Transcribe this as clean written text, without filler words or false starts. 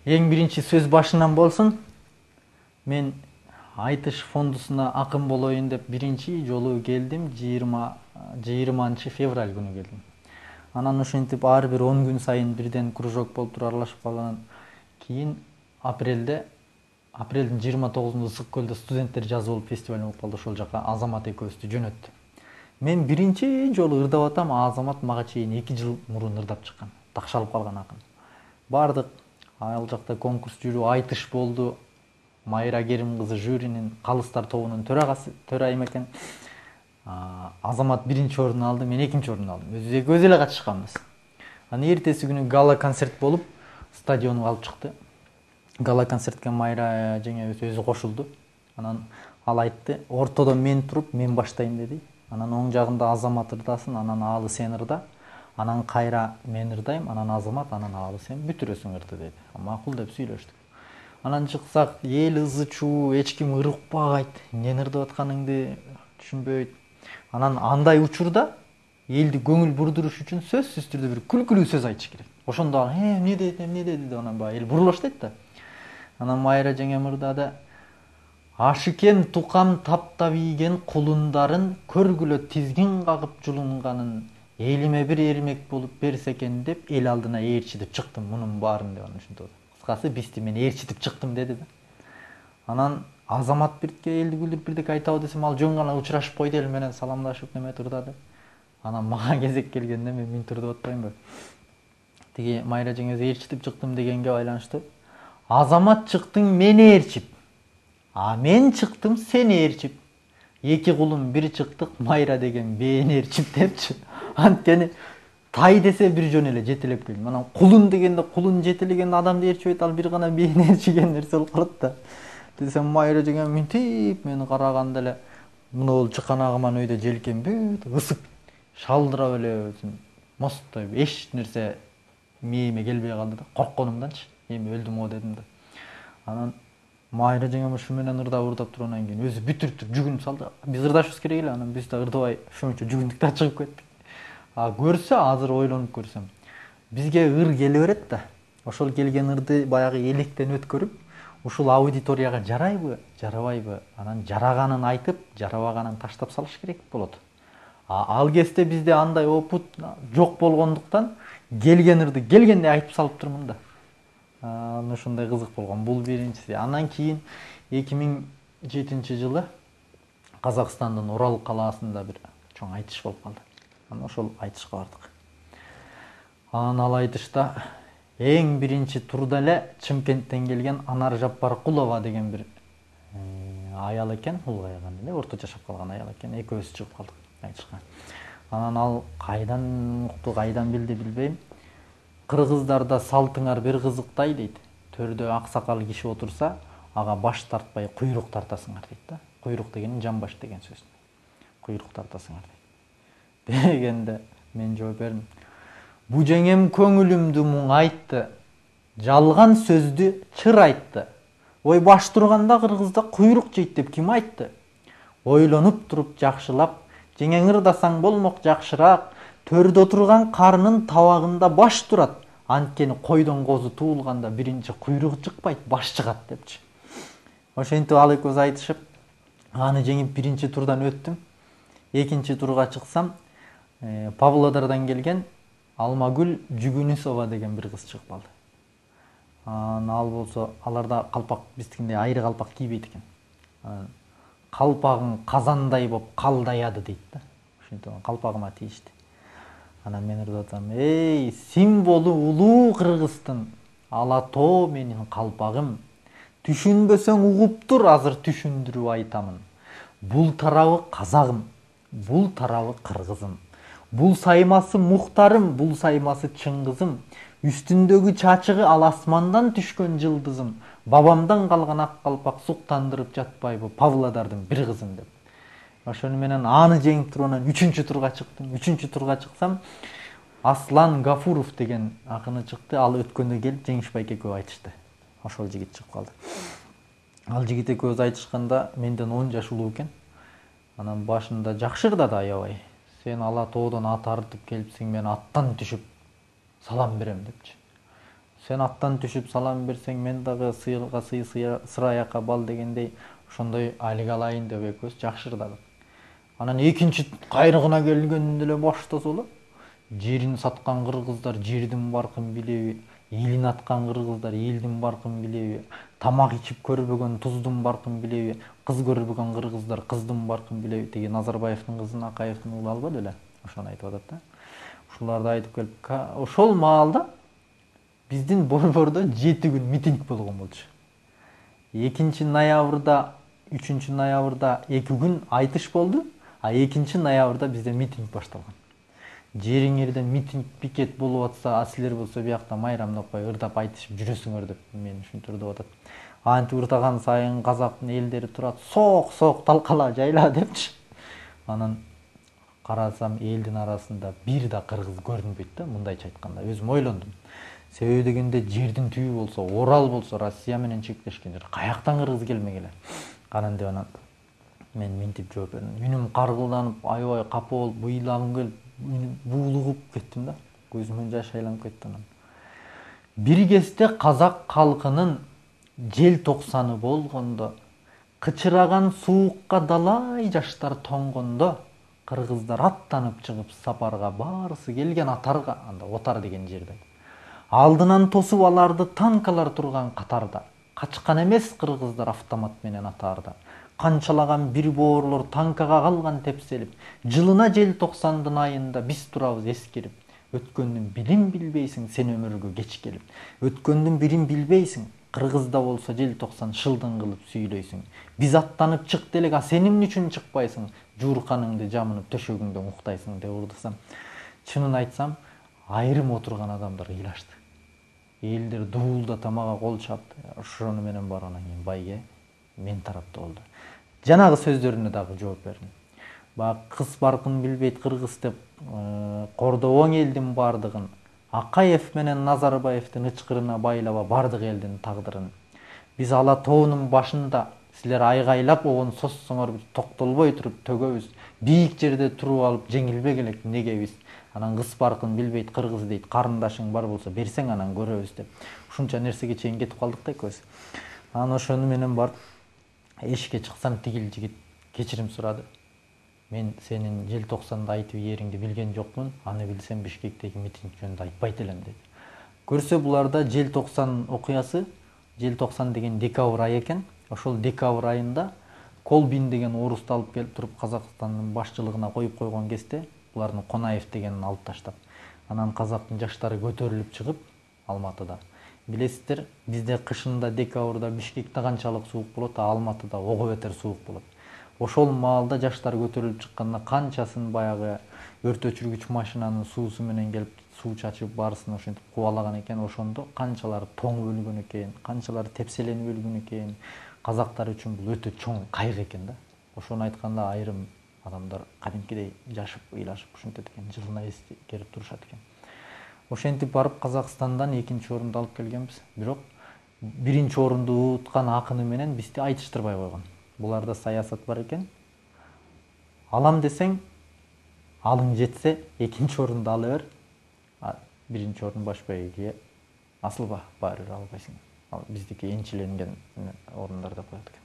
Ең биринчи сөз башынан болсун. Мен айтыш фондусуна акын болоюн деп биринчи жолу келдим. 20 февраль күнү келдим. Анан ошентип ар бир 10 күн сайын бирден кружок болуп туруп аралашып калгандан кийин апрелдин 29-unda Ысык көлдө студенттер жазы болуп фестиваль болуп калды. Ошол жака Азамат экөөбүздү жөнөттү. Мен биринчи жолу ырдап атам. Азамат мага чейин 2 жыл мурун ырдап чыккан. Такшалып калган акын. Бардык ал жакта конкурс жүрүү, айтыш болду. Майра Керим кызы жюринин калыстар тобунун төрайым экен. Азамат биринчи орун алды, мен экинчи орун алдым. Өзүбүз эле катышканбыз. Анан эртеси күнү гала концерт болуп, стадионго алып чыкты. Гала концертке Майра жеңебиз өзү кошулду. Анан ал айтты, ортодо мен туруп, мен баштайм деди. Анан оң жагында Азамат ырдасын, анан Аалы сен ырда. Анан кайра мен ырдайм, анан Азамат, анан Аалы сен бүтүрөсүң ырды деди. Макул деп сүйлөштүк. Анан чыксак, эл ызы чуу, эч ким ырыкпайт, эмнени ырдап атканыңды түшүнбөйт. Анан андай учурда элди көңүл бурдуруш үчүн сөзсүз түрдө бир күлкүлүү сөз айтыш керек. Ошондо эмне деди деп анан баягы эл бурулуп баштайт да. Анан Майра жеңем ырдады. Ашыкен тукам таптап ийген кулундарын көргүлө тизгин кагып жулунганын элиме бир эрмек болуп берсе экен деп эл алдына ээрчитип чыктым мунун баарын деп анан ушинтип. Кыскасы бизди мен ээрчитип чыктым деди да. Анан Азамат бирке элди күлдүрүп бирдеке айтабы десем, ал жөн гана учурашып койду, эл менен саламдашып неме ырдады. Анан мага кезек келгенде мен мынтип ырдап атпаймынбы? Тиги Майра жеңебиз ээрчитип чыктым дегенге байланыштуу. Азамат чыктың мени ээрчип, мен чыктым сени ээрчип. Эки кулум бир чыктык, Майра деген бээни ээрчип депчи. Анткени тай десе бир жөн эле жетелеп келдим. Анан кулун дегенде кулун жетелеген адамды ээрчибейт, ал бир гана бээни ээрчиген нерсе болуп калат да. Десем Майра жеңем мынтип мени караганда эле мына чыканагыман өйдө желкем бүт ысып шалдырап эле өзүм мостой эч нерсе мээме келбей калды да, коркконумданчы. Эми өлдүм го дедим да. Анан Майра жеңем ушу менен ырдап тургандан кийин өзү бүтүрүп жүгүнүп салды. Биз ырдашыбыз керек эле, анан биз да ырдабай ошончо жүгүндүк да чыгып кеттик. Көрсө азыр ойлонуп көрсөм, бизге ыр келе берет да. Ошол келген ырды баягы электен өткөрүп, ушул аудиторияга жарайбы, жарабайбы, анан жараганын айтып, жарабаганын таштап салыш керек болот. Ал кезде бизде андай опыт жок болгондуктан келген ырды келгенде айтып салып турмун да. Ушундай кызык болгон. Бул биринчиси. Андан кийин 2007-жылы Казакстандын Орал калаасында бир чоң айтыш болуп калды. Анан ошол айтышка бардык. Анан ал айтышта эң биринчи турда эле Чымкенттен келген Анар Жаппаркулова деген бир аял экен, улгайган эле, орто жашап калган аял экен. Экөөбүз чыгып калдык айтышка. Анан ал кайдан укту, кайдан билди билбейм. Кыргыздарда салтыңар бир кызыктай дейт. Төрдө аксакал киши отурса, ага баш тартпай куйрук тартасыңар дейт да. Куйрук деген жамбаш деген сөз. Куйрук тартасыңар дейт. Дегенде мен жооп бердим. Бу жеңем көңүлүмдү муң айтты. Жалган сөздү чыр айтты. Ой баш турганда кыргызда куйрук жейт деп ким айтты? Ойлонуп туруп жакшылап, жеңең ырдасаң болмок жакшыраак. Төрдө отурган карынын табагында баш турат. Анткени койдон козу туулганда биринчи куйрук чыкпайт, баш чыгат депчи. Ошентип ал экөөбүз айтышып, аны жеңип биринчи турдан өттүм. Экинчи турга чыксам, Павлодардан келген Алмагүл Жүгүнүсова деген бир кыз чыгып калды. Ал болсо, аларда калпак биздикиндей айры калпак кийбейт экен. Калпагың казандай боп калдаяды дейт да. Ошентип калпагыма тийишти. Анан мен ырдап атам. Эй, символу улуу Кыргыздын, ала тоо менин калпагым. Түшүнбөсөң угуп тур, азыр түшүндүрүп айтамын. Бул тарабы казагым, бул тарабы кыргызым. Бул саймасы Мухтарым, бул саймасы Чыңгызым. Үстүндөгү чачыгы ал асмандан түшкөн жылдызым. Бабамдан калган ак калпак суктандырып жатпайбы Павлодардын бир кызын деп. Ошону менен аны жеңип туруп үчүнчү турга чыктым. Үчүнчү турга чыксам, Аслан Гафуров деген акыны чыкты. Ал өткөндө келип Жеңишбай экөө айтышты. Ошол жигит чыгып калды. Ал жигит экөөбүз айтышканда менден 10 жаш улуу экен. Анан башында жакшы ырдады аябай. Сен ала тоодон ат артып келипсиң, мен аттан түшүп салам берем депчи. Сен аттан түшүп салам берсең, мен дагы сыйылга сый, сыра аякка бал дегендей ошондой айлык алайын деп экөөбүз жакшырдадык. Анан экинчи кайрыгына келгенде эле баштаса эле жерин саткан кыргыздар жердин баркын билеби, элин аткан кыргыздар элдин баркын билеби, тамак ичип көрбөгөн туздун баркын билеби, кыз көрбөгөн кыргыздар кыздын баркын билеби. Тиги Назарбаевдин кызын Акаевдин уулу албады эле, ошону айтып атат да. Ушуларды айтып келип, ошол маалда биздин борбордо 7 күн митинг болгон болчу. 2 ноябрда, 3 ноябрда 2 күн айтыш болду, а 2 ноябрда бизде митинг башталган. Жериңерден митинг, пикет болуп атса, а силер болсо биякта майрамдап кой, ырдап айтышып жүрөсүңөр деп мени ушинтип атат. Антип ырдаган сайын казактын элдери турат, сок талкала жайла депчи. Анан карасам элдин арасында бир да кыргыз көрүнбөйт да, мындайча айтканда. Өзүм ойлондум. Себеби дегенде жердин түбү болсо, Орал болсо, Россия менен чектешкен жер, каяктан кыргыз келмегиле. Анан деп анан мен мынтип жооп бердим. Үнүм каргылданып, аябай капа болуп, быйлагым келип, буулугуп кеттим да. Көзүмөн жаш айланып кетти анан. Бир кезде казак калкынын желтоқсаны болгондо, кычыраган суукка далай жаштар тоңгондо, кыргыздар аттанып чыгып сапарга баарысы келген Атарга, анда Отар деген жерде. Алдынан тосуп аларды танкалар турган катарда. Качкан эмес кыргыздар автомат менен Атарда. Канчалаган бир боорлор танкага калган тепселип, жылына желтоқсандын айында биз турабыз эскерип. Өткөндүн билим билбейсиң, сен өмүргө кеч келип. Өткөндүн бирин билбейсиң, кыргызда болсо желтоқсан шылдың кылып сүйлөйсүң. Биз аттанып чыкты элек, а сен эмне үчүн чыкпайсың? Жуурканыңды жамынып төшөгүңдө уктайсың деп урдусам. Чынын айтсам, айрым отурган адамдар ыйлашты. Элдер дуулдата мага кол чапты. Ошону менен баргандан кийин байге мен тарапта болду. Жанагы сөздөрүнө дагы жооп бердим. Бак кыз баркын билбейт кыргыз деп кордобоң элдин бардыгын, Акаев менен Назарбаевдин ычкырына байлаба бардык элдин тагдырын. Биз ала тоонун башында силер айгайлап огон соссоңор токтолбой туруп төгөбүз. Бийик жерде туруп алып жеңилбек элек негебиз. Анан кыз баркын билбейт кыргыз дейт, карындашың бар болсо берсең анан көрөбүз деп. Ушунча нерсеге чейин кетип калдык да экөөбүз. Анан ошону менен барып эшикке чыксам тигил жигит кечирим сурады. Мен сенин желтоқсанда айтып ериңди билген жокмун, аны билсем Бишкектеги митинг жөнүндө айтпайт элем деди. Көрсө буларда желтоқсан окуясы, желтоқсан деген декабрь айы экен. Ошол декабрь айында Колбин деген орусту алып келип туруп Казакстандын башчылыгына коюп койгон кезде булардын Конаев дегенин алып таштап, анан казактын жаштары көтөрүлүп чыгып Алматыда. Билесиздер, бизде кышында декабрда Бишкекте канчалык суук болот, а Алматыда ого бетер суук болот. Ошол маалда жаштар көтөрүлүп чыкканда канчасын баягы өрт өчүргүч машинанын суусу менен келип суу чачып баарысын ошентип кубалаган экен. Ошондо канчалары тоңуп өлгөн экен, канчалары тепселенип өлгөн экен. Казактар үчүн бул өтө чоң кайгы экен да. Ошону айтканда айрым адамдар кадимкидей жашып, ыйлашып ушинтет экен, жылына эскерип турушат экен. Ошентип барып Казакстандан 2-нчи орунду алып келгенбиз. Бирок 1-нчи орунду уткан акыны менен бизди айтыштырбай койгон. Буларда саясат бар экен. Алам десең, алың жетсе 2-нчи орунду ала бер. 1-нчи орун баш бәйгеге асылба, баары албайсың. Ал биздики энчиленген орундар деп коет экен.